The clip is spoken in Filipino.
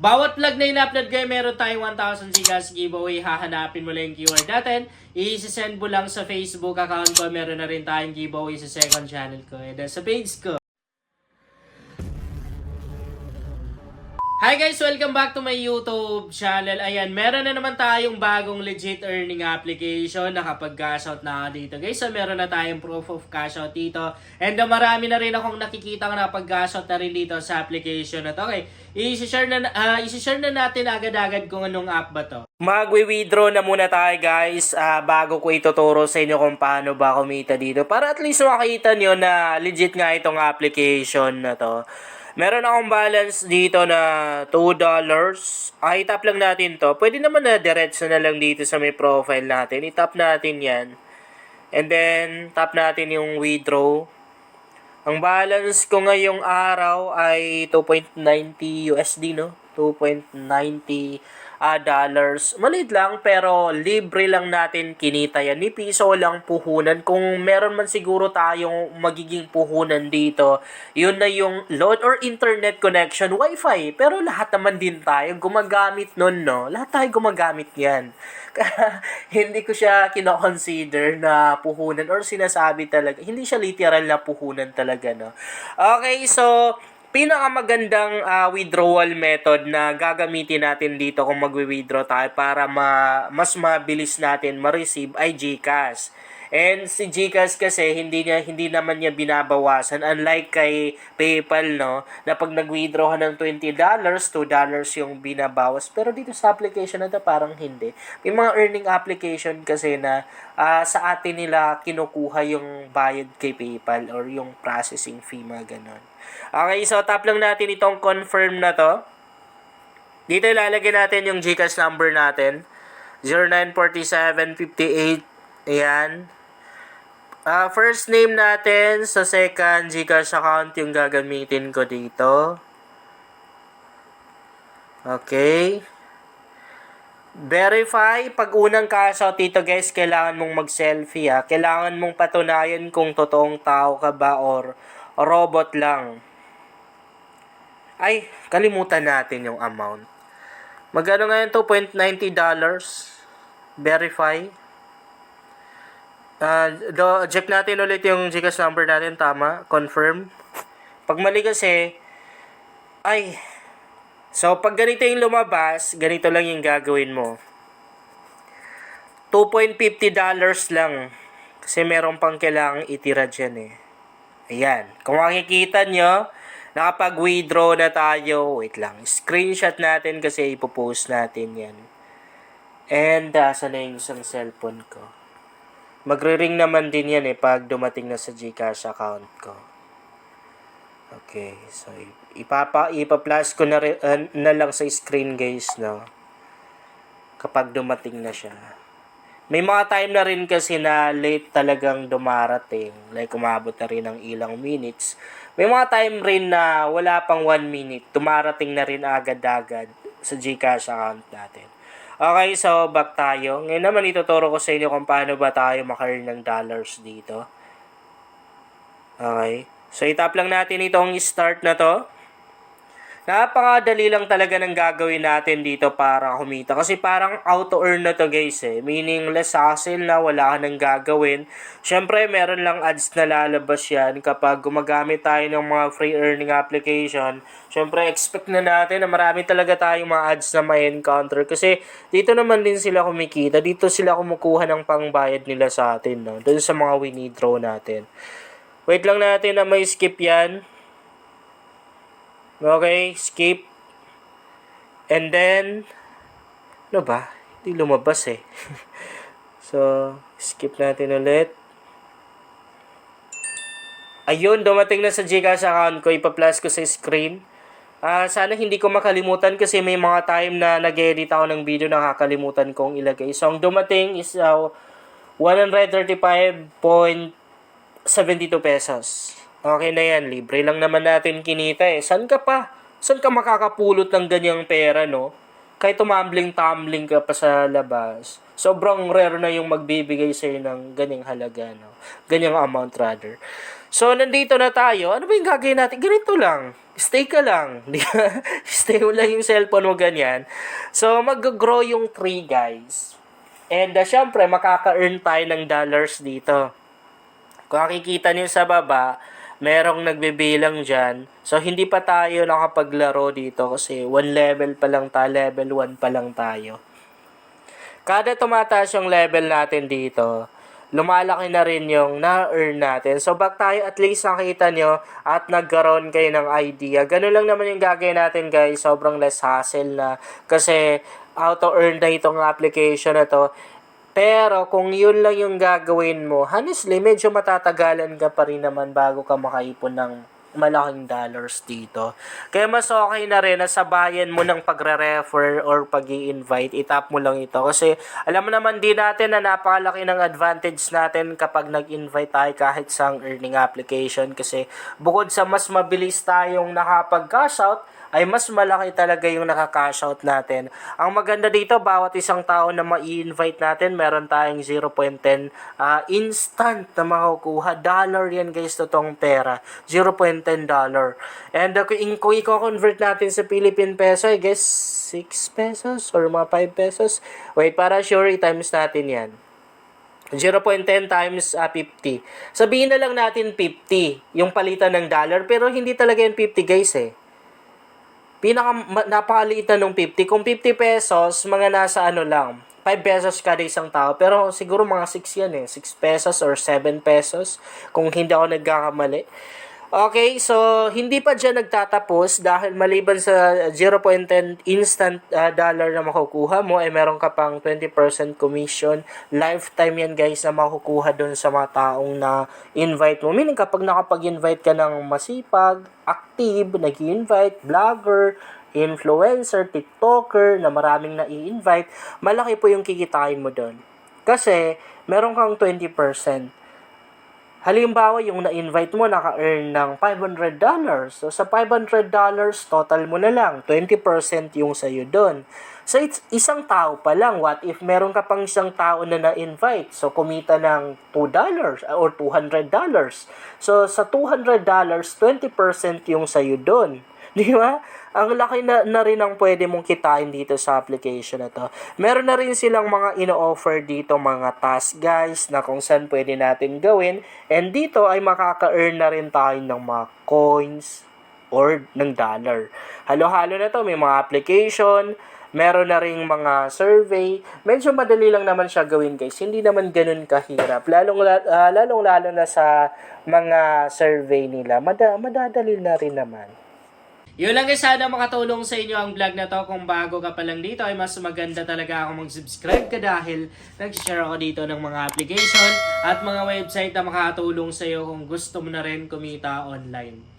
Bawat vlog na in-upload ko, meron tayong 1,000 Gcash giveaway. Hahanapin mo lang yung keyword natin. I-send mo lang sa Facebook account ko. Meron na rin tayong giveaway sa second channel ko. And then sa page ko. Hi guys! Welcome back to my YouTube channel. Ayan, meron na naman tayong bagong legit earning application. Nakapag-cash out na dito guys. So meron na tayong proof of cash out dito. And marami na rin akong nakikita na pag-cash out na rin dito sa application na to. Okay, i-share na natin agad-agad kung anong app ba to. Magwi-withdraw na muna tayo guys bago ko ituturo sa inyo kung paano ba kumita dito. Para at least makita nyo na legit nga itong application na to. Meron akong balance dito na $2. I-tap lang natin to. Pwede naman na diretso na lang dito sa may profile natin. I-tap natin yan. And then, tap natin yung withdraw. Ang balance ko ngayong araw ay 2.90 USD, no? 2.90 dollars. Maliit lang pero libre lang natin kinita yan. Ni piso lang puhunan. Kung meron man siguro tayong magiging puhunan dito, yun na yung load or internet connection, wifi. Pero lahat naman din tayo gumagamit nun, no? Lahat tayo gumagamit yan. Hindi ko siya kino-consider na puhunan or sinasabi talaga. Hindi siya literal na puhunan talaga, no? Okay, so pinakamagandang withdrawal method na gagamitin natin dito kung magwi-withdraw tayo para mas mabilis natin ma-receive ay GCash. And si GCash kasi hindi naman niya binabawasan, unlike kay PayPal, no, na pag nag-withdraw ka ng $20, $2 yung binabawas. Pero dito sa application na to parang hindi. May mga earning application kasi na sa atin nila kinukuha yung bayad kay PayPal or yung processing fee, mga ganon. Okay, so tap lang natin itong confirm na to. Dito ilalagay natin yung GCash number natin. 094758. Ayan. First name natin sa second GCash account yung gagamitin ko dito. Okay. Verify. Pag unang cash out dito guys, kailangan mong mag-selfie ha. Kailangan mong patunayan kung totoong tao ka ba or robot lang. Ay, kalimutan natin yung amount. Magkano ngayon? $2.90. Verify. Check natin ulit yung GCash number natin. Tama. Confirm. Pag mali kasi, so pag ganito yung lumabas, ganito lang yung gagawin mo. $2.50 lang. Kasi meron pang kailangang itira dyan eh. Ayan. Kung makikita nyo, nakapag-withdraw na tayo. Wait lang. Screenshot natin kasi ipopost natin yan. And, saan na yung isang cellphone ko? Magre-ring naman din yan pag dumating na sa GCash account ko. Okay. So, ipa-flash ko na lang sa screen guys, no? Kapag dumating na siya. May mga time na rin kasi na late talagang dumarating. Like, umabot na rin ng ilang minutes. May mga time rin na wala pang 1 minute. Dumarating na rin agad-agad sa GCash account natin. Okay, so back tayo. Ngayon naman ituturo ko sa inyo kung paano ba tayo maka-earn ng dollars dito. Okay. So, itap lang natin itong start na to. Napakadali lang talaga ng gagawin natin dito para kumita. Kasi parang auto-earn na to guys eh. Meaning less hassle na, wala ka nang gagawin. Siyempre, meron lang ads na lalabas yan kapag gumagamit tayo ng mga free earning application. Siyempre, expect na natin na marami talaga tayong mga ads na may encounter. Kasi dito naman din sila kumikita. Dito sila kumukuha ng pangbayad nila sa atin. No? Doon sa mga withdraw natin. Wait lang natin na may skip yan. Okay, skip. And then, ano ba? Hindi lumabas eh. So, skip natin ulit. Ayun, dumating na sa GCash account ko. Ipa-plus ko sa screen. Sana hindi ko makalimutan kasi may mga time na nag-edit ako ng video na nakakalimutan kong ilagay. So, ang dumating is 135.72 pesos. Okay na yan, libre lang naman natin kinita eh. Saan ka pa? Saan ka makakapulot ng ganyang pera, no? Kahit tumambling-tumbling ka pa sa labas. Sobrang rare na yung magbibigay sa'yo ng ganyang halaga, no? Ganyang amount rather. So, nandito na tayo. Ano ba yung gagawin natin? Ganito lang. Stay ka lang. Di ba? Stay mo lang yung cellphone mo ganyan. So, mag-grow yung tree, guys. And, syempre, makaka-earn tayo ng dollars dito. Kung makikita niyo sa baba, merong nagbibilang dyan. So, hindi pa tayo nakapaglaro dito kasi 1 level pa lang tayo, level 1 pa lang tayo. Kada tumataas yung level natin dito, lumalaki na rin yung na-earn natin. So, back tayo at least nakita nyo at nagkaroon kayo ng idea. Ganun lang naman yung gagawin natin, guys. Sobrang less hassle na kasi auto-earn na itong application na to. Pero kung yun lang yung gagawin mo, honestly, medyo matatagalan ka pa rin naman bago ka makaipon ng malaking dollars dito. Kaya mas okay na rin na sabayan mo ng pagre-refer or pag-i-invite, itap mo lang ito. Kasi alam mo naman din natin na napakalaki ng advantage natin kapag nag-invite tayo kahit sa earning application. Kasi bukod sa mas mabilis tayong nakapag-cash out, ay mas malaki talaga yung nakaka-cash out natin. Ang maganda dito, bawat isang tao na ma-invite natin, meron tayong 0.10 instant na makukuha. Dollar yan, guys, totoong pera. 0.10 dollar. And kung i-convert natin sa Philippine peso, I guess 6 pesos or mga 5 pesos. Wait, para sure, i-times natin yan. 0.10 times 50. Sabihin na lang natin 50, yung palitan ng dollar, pero hindi talaga yung 50, guys, eh. Napakaliit na nung 50. Kung 50 pesos, mga nasa ano lang, 5 pesos kada isang tao. Pero siguro mga 6 yan eh. 6 pesos or 7 pesos. Kung hindi ako nagkakamali. Okay, so hindi pa dyan nagtatapos dahil maliban sa 0.10 instant dollar na makukuha mo, ay meron ka pang 20% commission. Lifetime yan, guys, na makukuha dun sa mga taong na invite mo. Meaning kapag nakapag-invite ka ng masipag, active, nag-invite, vlogger, influencer, TikToker na maraming na-i-invite, malaki po yung kikitain mo dun. Kasi meron kang 20%. Halimbawa, yung na-invite mo, naka-earn ng $500. So, sa $500, total mo na lang. 20% yung sa'yo doon. So, it's isang tao pa lang. What if meron ka pang isang tao na na-invite? So, kumita ng $2 or $200. So, sa $200, 20% yung sa'yo doon. Di ba? Ang laki na rin ang pwede mong kitain dito sa application na to. Meron na rin silang mga ino-offer dito mga task, guys, na kung saan pwede natin gawin. And dito ay makaka-earn na rin tayo ng mga coins or ng dollar. Halo-halo na to. May mga application, meron na ring mga survey. Medyo madali lang naman siya gawin, guys. Hindi naman ganun kahirap. Lalong-lalo na sa mga survey nila. Madadali na rin naman. Yun lang, guys, sana makatulong sa inyo ang vlog na to. Kung bago ka pa lang dito ay mas maganda talaga ako mag-subscribe ka dahil nag-share ako dito ng mga application at mga website na makatulong sa iyo kung gusto mo na rin kumita online.